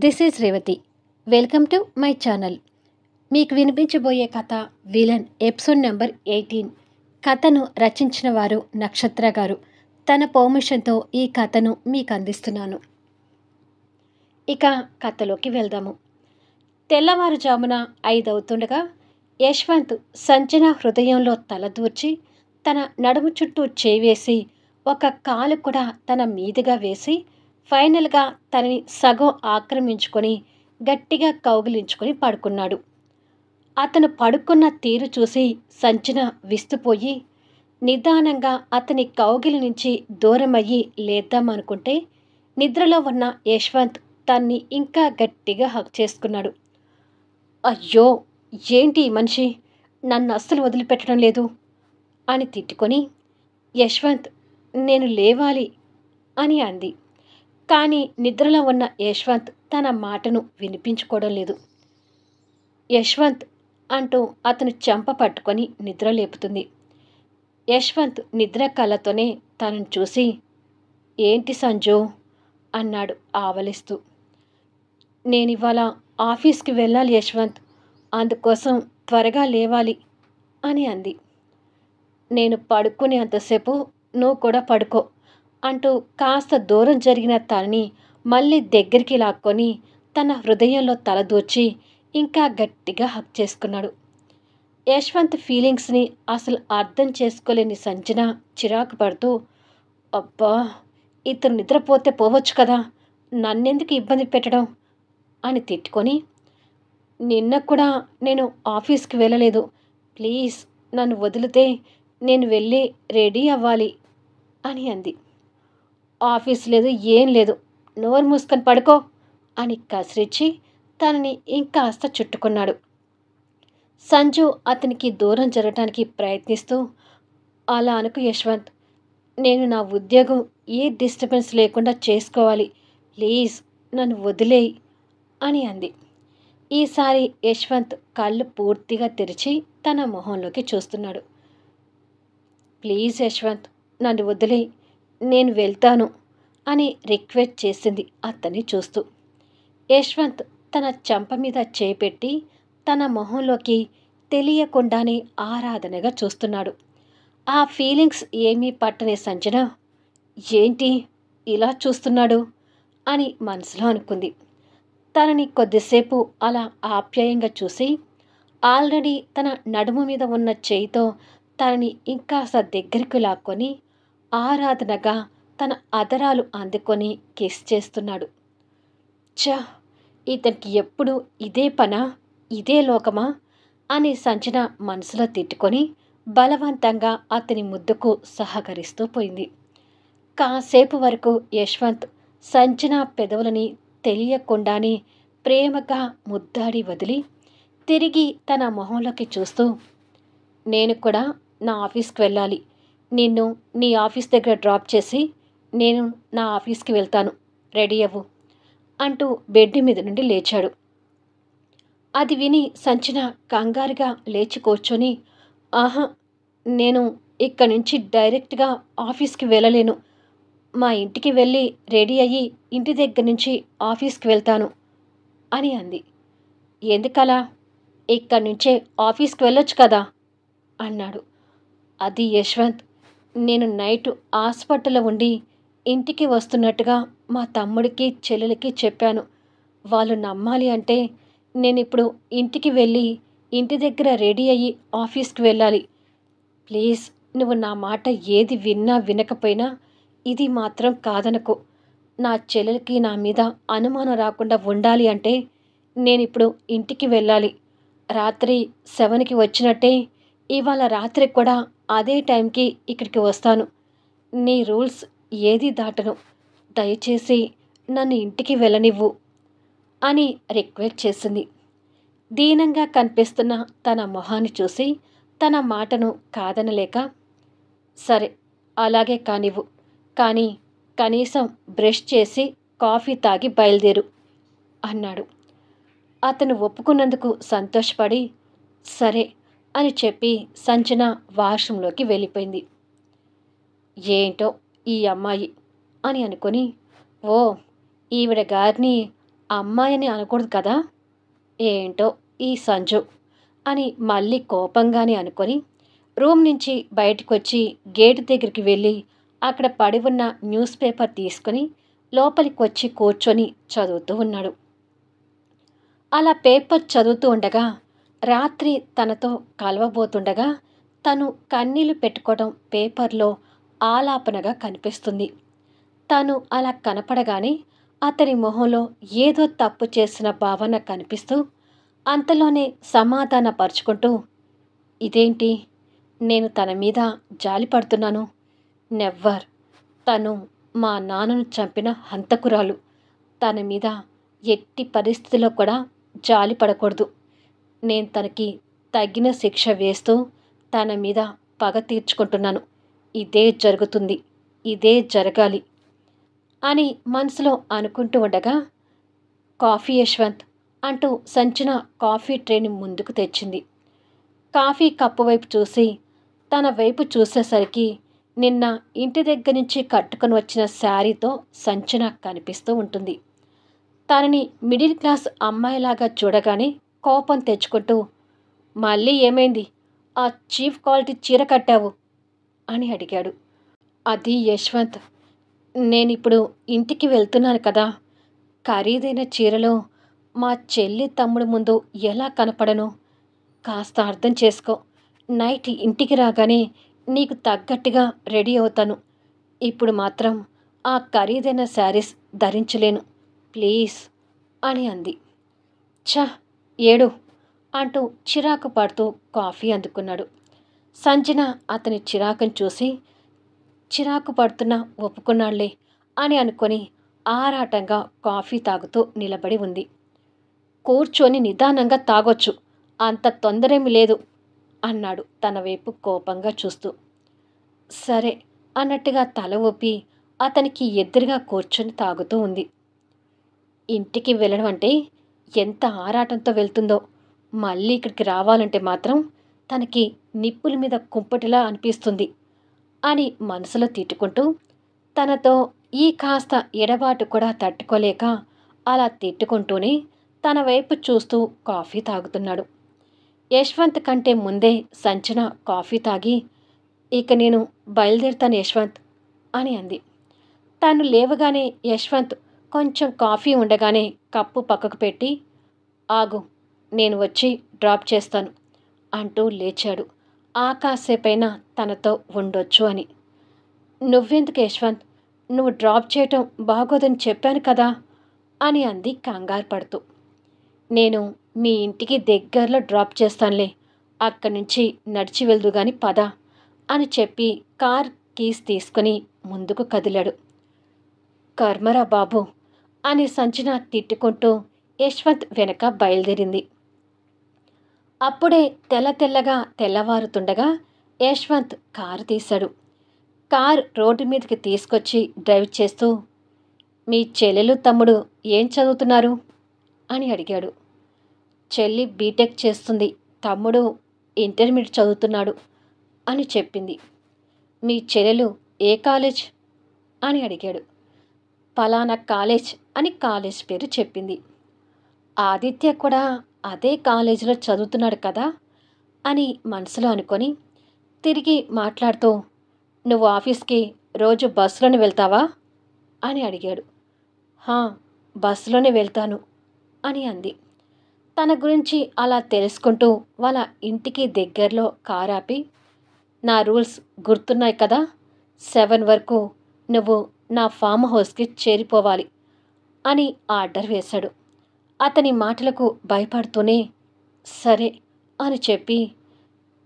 This is Revathi. Welcome to my channel. మీకు వినిపించబోయే కథ villain episode number 18. కథను రచించిన వారు నక్షత్ర గారు. తన పర్మిషన్తో ఈ కథను మీకు అందిస్తున్నాను. ఇక కథలోకి వెళ్దాము. తెల్లవారుజామున 5 అవుతుండగా యశ్వంత్ సంజన హృదయంలో తలదూర్చి తన నడుము చుట్టూ చేవేసి ఒక కాలు కూడా తన మీదుగా వేసి ఫైనల్గా తనని సగం ఆక్రమించుకొని గట్టిగా కౌగిలించుకొని పడుకున్నాడు. అతను పడుకున్న తీరు చూసి సంజన విస్తుపోయి నిదానంగా అతని కౌగిలి నుంచి దూరమయ్యి లేద్దామనుకుంటే నిద్రలో ఉన్న యశ్వంత్ తన్ని ఇంకా గట్టిగా హక్ చేసుకున్నాడు. అయ్యో, ఏంటి ఈ మనిషి నన్ను అస్సలు వదిలిపెట్టడం లేదు అని తిట్టుకొని, యశ్వంత్ నేను లేవాలి అని అంది. కానీ నిద్రలో ఉన్న యశ్వంత్ తన మాటను వినిపించుకోవడం లేదు. యశ్వంత్ అంటూ అతను చెంప పట్టుకొని నిద్ర లేపుతుంది. యశ్వంత్ నిద్ర కళ్ళతోనే తనను చూసి ఏంటి సంజు అన్నాడు ఆవలిస్తూ. నేనివాళ ఆఫీస్కి వెళ్ళాలి యశ్వంత్, అందుకోసం త్వరగా లేవాలి అని అంది. నేను పడుకునే అంతసేపు నువ్వు కూడా పడుకో అంటూ కాస్త దూరం జరిగిన తనని మళ్ళీ దగ్గరికి లాక్కొని తన హృదయంలో తలదూర్చి ఇంకా గట్టిగా హక్ చేసుకున్నాడు. యశ్వంత్ ఫీలింగ్స్ని అసలు అర్థం చేసుకోలేని సంజన చిరాకు పడుతూ, అబ్బా ఇతను నిద్రపోతే పోవచ్చు కదా, నన్నెందుకు ఇబ్బంది పెట్టడం అని తిట్టుకొని, నిన్న కూడా నేను ఆఫీస్కి వెళ్ళలేదు, ప్లీజ్ నన్ను వదిలితే నేను వెళ్ళి రెడీ అవ్వాలి అని అంది. ఆఫీస్ లేదు, ఏం లేదు, నోరు మూసుకొని పడుకో అని కసిరించి తనని ఇంకాస్త చుట్టుకున్నాడు. సంజు అతనికి దూరం జరగటానికి ప్రయత్నిస్తూ, అలా అనుకు యశ్వంత్, నేను నా ఉద్యోగం ఏ డిస్టర్బెన్స్ లేకుండా చేసుకోవాలి, ప్లీజ్ నన్ను వదిలేయి అని అంది. ఈసారి యశ్వంత్ కళ్ళు పూర్తిగా తెరిచి తన మొహంలోకి చూస్తున్నాడు. ప్లీజ్ యశ్వంత్ నన్ను వదిలేయి, నేను వెళ్తాను అని రిక్వెస్ట్ చేసింది అతన్ని చూస్తూ. యశ్వంత్ తన చెంప మీద చేపెట్టి తన మొహంలోకి తెలియకుండానే ఆరాధనగా చూస్తున్నాడు. ఆ ఫీలింగ్స్ ఏమీ పట్టని సంజన ఏంటి ఇలా చూస్తున్నాడు అని మనసులో అనుకుంది. తనని కొద్దిసేపు అలా ఆప్యాయంగా చూసి ఆల్రెడీ తన నడుము మీద ఉన్న చేయితో తనని ఇంకాస్త దగ్గరికి లాక్కొని ఆరాధనగా తన అదరాలు అందుకొని కిస్ చేస్తున్నాడు. ఛ, ఇతనికి ఎప్పుడు ఇదే పనా, ఇదే లోకమా అని సంజన మనసులో తిట్టుకొని బలవంతంగా అతని ముద్దుకు సహకరిస్తూ పోయింది. కాసేపు వరకు యశ్వంత్ సంజన పెదవులని తెలియకుండానే ప్రేమగా ముద్దాడి వదిలి తిరిగి తన మొహంలోకి చూస్తూ, నేను కూడా నా ఆఫీస్కి వెళ్ళాలి, నిన్ను నీ ఆఫీస్ దగ్గర డ్రాప్ చేసి నేను నా ఆఫీస్కి వెళ్తాను, రెడీ అవ్వు అంటూ బెడ్ మీద నుండి లేచాడు. అది విని సంజన కంగారుగా లేచి కూర్చొని, ఆహా, నేను ఇక్కడి నుంచి డైరెక్ట్గా ఆఫీస్కి వెళ్ళలేను, మా ఇంటికి వెళ్ళి రెడీ అయ్యి ఇంటి దగ్గర నుంచి ఆఫీస్కి వెళ్తాను అని అంది. ఎందుకలా, ఇక్కడి నుంచే ఆఫీస్కి వెళ్ళొచ్చు కదా అన్నాడు. అది యశ్వంత్, నేను నైట్ హాస్పిటల్లో ఉండి ఇంటికి వస్తున్నట్టుగా మా తమ్ముడికి చెల్లెలకి చెప్పాను, వాళ్ళు నమ్మాలి అంటే నేను ఇప్పుడు ఇంటికి వెళ్ళి ఇంటి దగ్గర రెడీ అయ్యి ఆఫీస్కి వెళ్ళాలి, ప్లీజ్ నువ్వు నా మాట ఏది విన్నా వినకపోయినా ఇది మాత్రం కాదనుకో, నా చెల్లెలకి నా మీద అనుమానం రాకుండా ఉండాలి అంటే నేను ఇప్పుడు ఇంటికి వెళ్ళాలి, రాత్రి 7కి వచ్చినట్టే ఇవాళ రాత్రి కూడా అదే టైంకి ఇక్కడికి వస్తాను, నీ రూల్స్ ఏది దాటను, దయచేసి నన్ను ఇంటికి వెళ్ళనివ్వు అని రిక్వెస్ట్ చేసింది. దీనంగా కనిపిస్తున్న తన మొహాన్ని చూసి తన మాటను కాదనలేక, సరే అలాగే కానివ్వు, కానీ కనీసం బ్రష్ చేసి కాఫీ తాగి బయలుదేరు అన్నాడు. అతను ఒప్పుకున్నందుకు సంతోషపడి సరే అని చెప్పి సంజన వాష్రూంలోకి వెళ్ళిపోయింది. ఏంటో ఈ అమ్మాయి అని అనుకొని, ఓ ఈవిడ గారిని అమ్మాయిని అనకూడదు కదా. ఏంటో ఈ సంజు అని మళ్ళీ కోపంగానే అనుకొని రూమ్ నుంచి బయటకొచ్చి గేటు దగ్గరికి వెళ్ళి అక్కడ పడి ఉన్న న్యూస్ పేపర్ తీసుకుని లోపలికి వచ్చి కూర్చొని చదువుతూ ఉన్నాడు. అలా పేపర్ చదువుతూ ఉండగా రాత్రి తనతో కలవబోతుండగా తను కన్నీళ్లు పెట్టుకోవడం పేపర్లో ఆలాపనగా కనిపిస్తుంది. తను అలా కనపడగానే అతని మొహంలో ఏదో తప్పు చేసిన భావన కనిపిస్తూ అంతలోనే సమాధానపరుచుకుంటూ, ఇదేంటి, నేను తన మీద జాలి పడుతున్నాను. నెవ్వర్. తను మా నాన్నను చంపిన హంతకురాలు. తన మీద ఎట్టి పరిస్థితిలో కూడా జాలి పడకూడదు. నేను తనకి తగిన శిక్ష వేస్తూ తన మీద పగ తీర్చుకుంటున్నాను. ఇదే జరుగుతుంది. ఇదే జరగాలి అని మనసులో అనుకుంటూ ఉండగా, కాఫీ యశ్వంత్ అంటూ సంచన కాఫీ ట్రేని ముందుకు తెచ్చింది. కాఫీ కప్పు వైపు చూసి తన వైపు చూసేసరికి నిన్న ఇంటి దగ్గర నుంచి కట్టుకొని వచ్చిన శారీతో సంచన కనిపిస్తూ ఉంటుంది. తనని మిడిల్ క్లాస్ అమ్మాయిలాగా చూడగానే కోపం తెచ్చుకుంటూ, మళ్ళీ ఏమైంది, ఆ చీఫ్ క్వాలిటీ చీర కట్టావు అని అడిగాడు. అది యశ్వంత్, నేనిప్పుడు ఇంటికి వెళ్తున్నాను కదా. ఖరీదైన చీరలో మా చెల్లి తమ్ముడు ముందు ఎలా కనపడను? కాస్త అర్థం చేసుకో. నైట్ ఇంటికి రాగానే నీకు తగ్గట్టుగా రెడీ అవుతాను. ఇప్పుడు మాత్రం ఆ ఖరీదైన శారీస్ ధరించలేను. ప్లీజ్ అని అంది. ఛ, ఏడు అంటూ చిరాకు పడుతూ కాఫీ అందుకున్నాడు. సంజన అతని చిరాకును చూసి చిరాకు పడుతున్నా ఒప్పుకున్నాళ్లే అని అనుకొని ఆరాటంగా కాఫీ తాగుతూ నిలబడి ఉంది. కూర్చొని నిదానంగా తాగొచ్చు, అంత తొందరేమి లేదు అన్నాడు తన వైపు కోపంగా చూస్తూ. సరే అన్నట్టుగా తల ఊపి అతనికి ఎదురుగా కూర్చొని తాగుతూ ఉంది. ఇంటికి వెళ్ళడం అంటే ఎంత ఆరాటంతో వెళ్తుందో, మళ్ళీ ఇక్కడికి రావాలంటే మాత్రం తనకి నిప్పుల మీద కుంపటిలా అనిపిస్తుంది అని మనసులో తిట్టుకుంటూ తనతో ఈ కాస్త ఎడబాటు కూడా తట్టుకోలేక అలా తిట్టుకుంటూనే తన వైపు చూస్తూ కాఫీ తాగుతున్నాడు. యశ్వంత్ కంటే ముందే సంచన కాఫీ తాగి, ఇక నేను బయలుదేరుతాను యశ్వంత్ అని అంది. తాను లేవగానే యశ్వంత్ కొంచెం కాఫీ ఉండగానే కప్పు పక్కకు పెట్టి, ఆగు, నేను వచ్చి డ్రాప్ చేస్తాను అంటూ లేచాడు. ఆ కాసేపైనా తనతో ఉండొచ్చు అని. నువ్వెందుకు యశ్వంత్, నువ్వు డ్రాప్ చేయటం బాగోదని చెప్పాను కదా అని అంది కంగారు పడుతూ. నేను మీ ఇంటికి దగ్గరలో డ్రాప్ చేస్తానులే, అక్కడి నుంచి నడిచి వెళ్దు గాని పద అని చెప్పి కార్ కీస్ తీసుకుని ముందుకు కదిలాడు. కర్మరా బాబు అని సంచన తిట్టుకుంటూ యశ్వంత్ వెనక బయలుదేరింది. అప్పుడే తెల్లగా తెల్లవారుతుండగా యశ్వంత్ కారు తీశాడు. కార్ రోడ్డు మీదకి తీసుకొచ్చి డ్రైవ్ చేస్తూ, మీ చెల్లెలు తమ్ముడు ఏం చదువుతున్నారు అని అడిగాడు. చెల్లి బీటెక్ చేస్తుంది, తమ్ముడు ఇంటర్మీడియట్ చదువుతున్నాడు అని చెప్పింది. మీ చెల్లెలు ఏ కాలేజ్ అని అడిగాడు. పలానా కాలేజ్ అని కాలేజ్ పేరు చెప్పింది. ఆదిత్య కూడా అదే కాలేజీలో చదువుతున్నాడు కదా అని మనసులో అనుకొని తిరిగి మాట్లాడుతూ, నువ్వు ఆఫీస్కి రోజు బస్సులోనే వెళ్తావా అని అడిగాడు. హా, బస్సులోనే వెళ్తాను అని అంది. తన గురించి అలా తెలుసుకుంటూ వాళ్ళ ఇంటికి దగ్గరలో కారాపి, నా రూల్స్ గుర్తున్నాయి కదా, 7 వరకు నువ్వు నా ఫామ్ హౌస్కి చేరిపోవాలి అని ఆర్డర్ వేశాడు. అతని మాటలకు భయపడుతూనే సరే అని చెప్పి,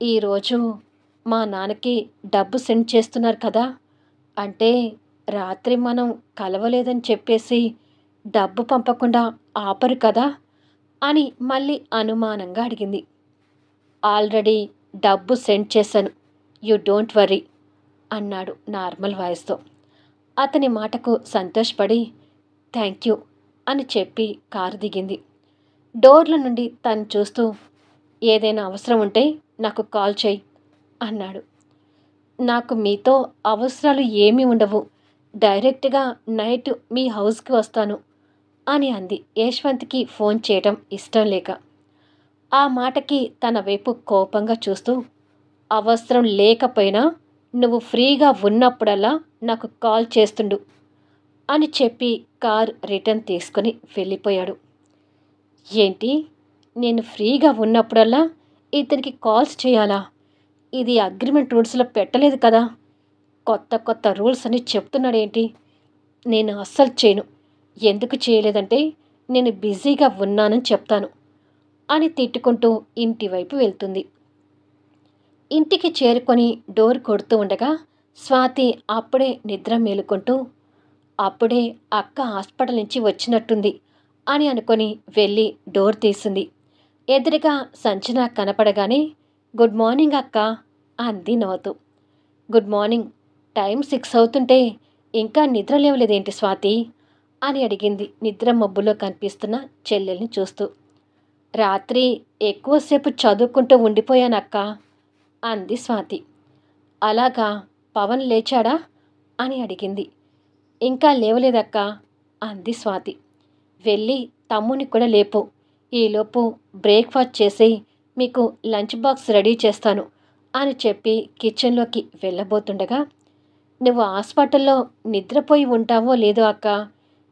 ఈరోజు మా నాన్నకి డబ్బు సెండ్ చేస్తున్నారు కదా, అంటే రాత్రి మనం కలవలేదని చెప్పేసి డబ్బు పంపకుండా ఆపరు కదా అని మళ్ళీ అనుమానంగా అడిగింది. ఆల్రెడీ డబ్బు సెండ్ చేశాను, యూ డోంట్ వర్రీ అన్నాడు నార్మల్ వాయిస్తో. అతని మాటకు సంతోషపడి థ్యాంక్ యూ అని చెప్పి కారు దిగింది. డోర్ల నుండి తను చూస్తూ, ఏదైనా అవసరం ఉంటే నాకు కాల్ చేయి అన్నాడు. నాకు మీతో అవసరాలు ఏమీ ఉండవు, డైరెక్ట్గా నైట్ మీ హౌస్కి వస్తాను అని అంది యశ్వంత్కి ఫోన్ చేయటం ఇష్టం లేక. ఆ మాటకి తన వైపు కోపంగా చూస్తూ, అవసరం లేకపోయినా నువ్వు ఫ్రీగా ఉన్నప్పుడల్లా నాకు కాల్ చేస్తుండు అని చెప్పి కార్ రిటర్న్ తీసుకొని వెళ్ళిపోయాడు. ఏంటి, నేను ఫ్రీగా ఉన్నప్పుడల్లా ఇతనికి కాల్స్ చేయాలా? ఇది అగ్రిమెంట్ రూల్స్లో పెట్టలేదు కదా. కొత్త కొత్త రూల్స్ అని చెప్తున్నాడేంటి? నేను అస్సలు చేయను. ఎందుకు చేయలేదంటే నేను బిజీగా ఉన్నానని చెప్తాను అని తిట్టుకుంటూ ఇంటి వైపు వెళ్తుంది. ఇంటికి చేరుకొని డోర్ కొడుతూ ఉండగా స్వాతి అప్పుడే నిద్ర మేలుకుంటూ, అప్పుడే అక్క హాస్పిటల్ నుంచి వచ్చినట్టుంది అని అనుకొని వెళ్ళి డోర్ తీసింది. ఎదురుగా సంజన కనపడగానే, గుడ్ మార్నింగ్ అక్క అంది నవ్వుతూ. Good morning. టైం 6 అవుతుంటే ఇంకా నిద్ర లేవలేదేంటి స్వాతి అని అడిగింది నిద్ర మబ్బులో కనిపిస్తున్న చెల్లెల్ని చూస్తూ. రాత్రి ఎక్కువసేపు చదువుకుంటూ ఉండిపోయానక్క అంది స్వాతి. అలాగా, పవన్ లేచాడా అని అడిగింది. ఇంకా లేవలేదక్క అంది స్వాతి. వెళ్ళి తమ్ముని కూడా లేపు. ఈలోపు బ్రేక్ఫాస్ట్ చేసి మీకు లంచ్ బాక్స్ రెడీ చేస్తాను అని చెప్పి కిచెన్లోకి వెళ్ళబోతుండగా, నువ్వు హాస్పిటల్లో నిద్రపోయి ఉంటావో లేదో అక్క,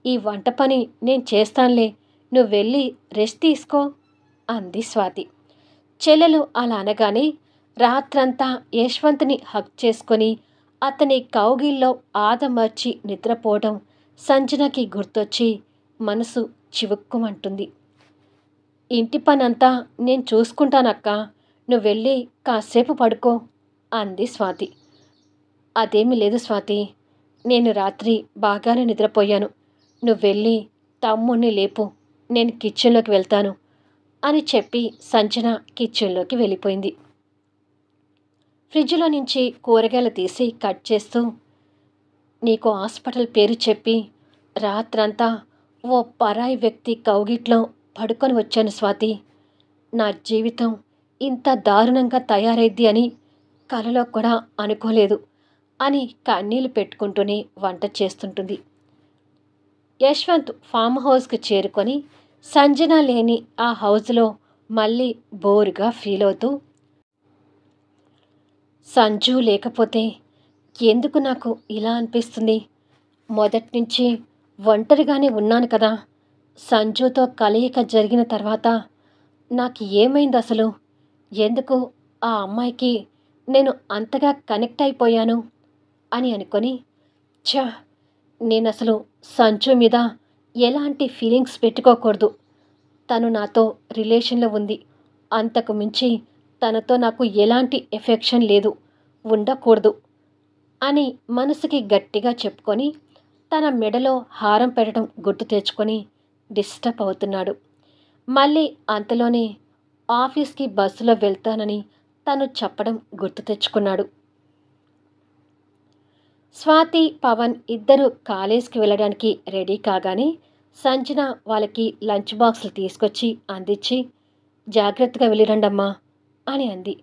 ఈ వంట పని నేను చేస్తానులే, నువ్వు వెళ్ళి రెస్ట్ తీసుకో అంది స్వాతి. చెల్లెలు అలా అనగానే రాత్రంతా యశ్వంత్ని హక్ చేసుకొని అతని కౌగిల్లో ఆదమర్చి నిద్రపోవడం సంజనకి గుర్తొచ్చి మనసు చివుక్కుమంటుంది. ఇంటి పనంతా నేను చూసుకుంటానక్క, నువ్వు వెళ్ళి కాసేపు పడుకో అంది స్వాతి. అదేమీ లేదు స్వాతి, నేను రాత్రి బాగానే నిద్రపోయాను. నువ్వు వెళ్ళి తమ్ముణ్ణి లేపు, నేను కిచెన్లోకి వెళ్తాను అని చెప్పి సంజన కిచెన్లోకి వెళ్ళిపోయింది. ఫ్రిడ్జ్లో నుంచి కూరగాయలు తీసి కట్ చేస్తూ, నీకు హాస్పిటల్ పేరు చెప్పి రాత్రంతా ఓ పరాయి వ్యక్తి కౌగిట్లో పడుకొని వచ్చాను స్వాతి. నా జీవితం ఇంత దారుణంగా తయారైద్ది అని కలలో కూడా అనుకోలేదు అని కన్నీళ్లు పెట్టుకుంటూనే వంట చేస్తుంటుంది. యశ్వంత్ ఫామ్ హౌస్కి చేరుకొని సంజన లేని ఆ హౌస్లో మళ్ళీ బోరుగా ఫీల్ అవుతూ, సంజు లేకపోతే ఎందుకు నాకు ఇలా అనిపిస్తుంది? మొదటి నుంచి ఒంటరిగానే ఉన్నాను కదా. సంజుతో కలయిక జరిగిన తర్వాత నాకు ఏమైంది అసలు? ఎందుకు ఆ అమ్మాయికి నేను అంతగా కనెక్ట్ అయిపోయాను అని అనుకొని, ఛ, నేనసలు సంజు మీద ఎలాంటి ఫీలింగ్స్ పెట్టుకోకూడదు. తను నాతో రిలేషన్లో ఉంది, అంతకు మించి తనతో నాకు ఎలాంటి ఎఫెక్షన్ లేదు, ఉండకూడదు అని మనసుకి గట్టిగా చెప్పుకొని తన మెడలో హారం పెట్టడం గుర్తు తెచ్చుకొని డిస్టర్బ్ అవుతున్నాడు. మళ్ళీ అంతలోనే ఆఫీస్కి బస్సులో వెళ్తానని తను చెప్పడం గుర్తు తెచ్చుకున్నాడు. స్వాతి, పవన్ ఇద్దరు కాలేజ్కి వెళ్ళడానికి రెడీ కాగానే సంజన వాళ్ళకి లంచ్ బాక్సులు తీసుకొచ్చి అందించి, జాగ్రత్తగా వెళ్ళిరండమ్మా అని అంది.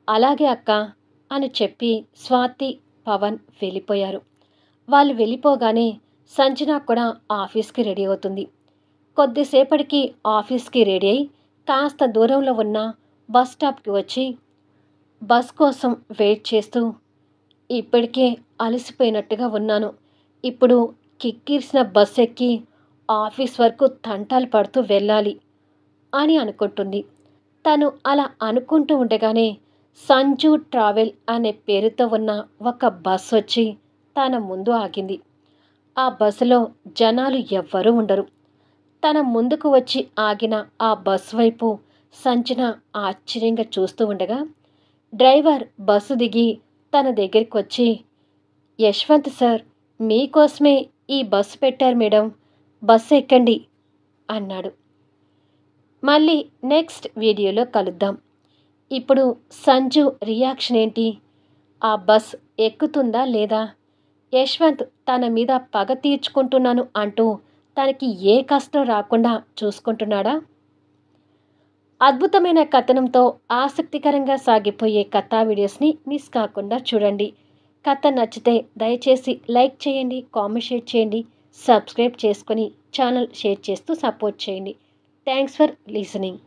అలాగే అక్క అని చెప్పి స్వాతి, పవన్ వెళ్ళిపోయారు. వాళ్ళు వెళ్ళిపోగానే సంజన కూడా ఆఫీస్కి రెడీ అవుతుంది. కొద్దిసేపటికి ఆఫీస్కి రెడీ అయి కాస్త దూరంలో ఉన్న బస్ స్టాప్కి వచ్చి బస్ కోసం వెయిట్ చేస్తూ, ఇప్పటికే అలసిపోయినట్టుగా ఉన్నాను, ఇప్పుడు కిక్కిరిసిన బస్ ఎక్కి ఆఫీస్ వరకు తంటాలు పడుతూ వెళ్ళాలి అని అనుకుంటుంది. తను అలా అనుకుంటూ ఉండగానే సంజు ట్రావెల్ అనే పేరుతో ఉన్న ఒక బస్ వచ్చి తన ముందు ఆగింది. ఆ బస్సులో జనాలు ఎవ్వరూ ఉండరు. తన ముందుకు వచ్చి ఆగిన ఆ బస్ వైపు సంజన ఆశ్చర్యంగా చూస్తూ ఉండగా డ్రైవర్ బస్సు దిగి తన దగ్గరికి వచ్చి, యశ్వంత్ సార్, మీకోసమే ఈ బస్సు పెట్టారు మేడం, బస్సు ఎక్కండి అన్నాడు. మళ్ళీ నెక్స్ట్ వీడియోలో కలుద్దాం. ఇప్పుడు సంజు రియాక్షన్ ఏంటి? ఆ బస్ ఎక్కుతుందా లేదా? యశ్వంత్ తన మీద పగ తీర్చుకుంటున్నాను అంటూ తనకి ఏ కష్టం రాకుండా చూసుకుంటున్నాడా? అద్భుతమైన కథనంతో ఆసక్తికరంగా సాగిపోయే కథా వీడియోస్ని మిస్ కాకుండా చూడండి. కథ నచ్చితే దయచేసి లైక్ చేయండి, కామెంట్ షేర్ చేయండి, సబ్స్క్రైబ్ చేసుకొని ఛానల్ షేర్ చేస్తూ సపోర్ట్ చేయండి. Thanks for listening.